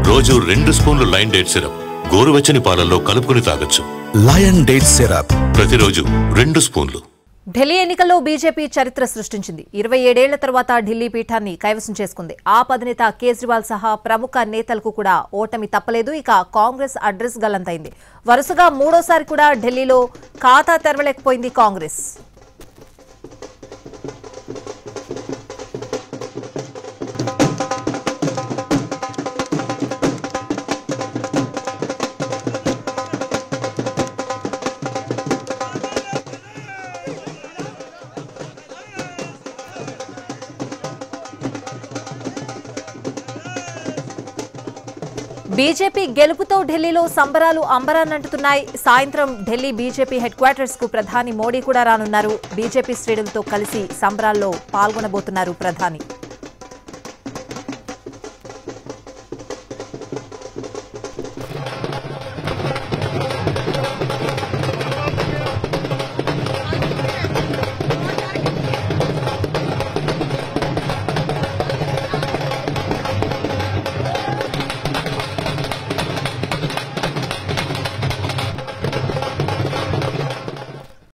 రోజు 2 స్పూన్లు lion date syrup గోరువెచ్చని పాలల్లో కలుపుకొని తాగొచ్చు. లయన్ డేట్ సిరప్ ప్రతిరోజు 2 స్పూన్లు. ఢిల్లీ ఎన్నికల్లో బీజేపీ చరిత్ర సృష్టించింది. 27 ఏళ్ల తర్వాత ఢిల్లీ పీఠాన్ని కైవసం చేసుకుంది. ఆప్ అధినేత కేజ్రీవాల్ సహా ప్రముఖ నేతలకు కూడా ఓటమి తప్పలేదు. ఇక కాంగ్రెస్ అడ్రస్ గల్లంతైంది. వరుసగా మూడోసారి కూడా ఢిల్లీలో ఖాతా తెరవలేకపోయింది కాంగ్రెస్. బీజేపీ గెలుపుతో ఢిల్లీలో సంబరాలు అంబరాన్నంటున్నాయి. సాయంత్రం ఢిల్లీ బీజేపీ హెడ్ క్వార్టర్స్ కు ప్రధాని మోడీ కూడా రానున్నారు. బీజేపీ శ్రేణులతో కలిసి సంబరాల్లో పాల్గొనబోతున్నారు ప్రధాని.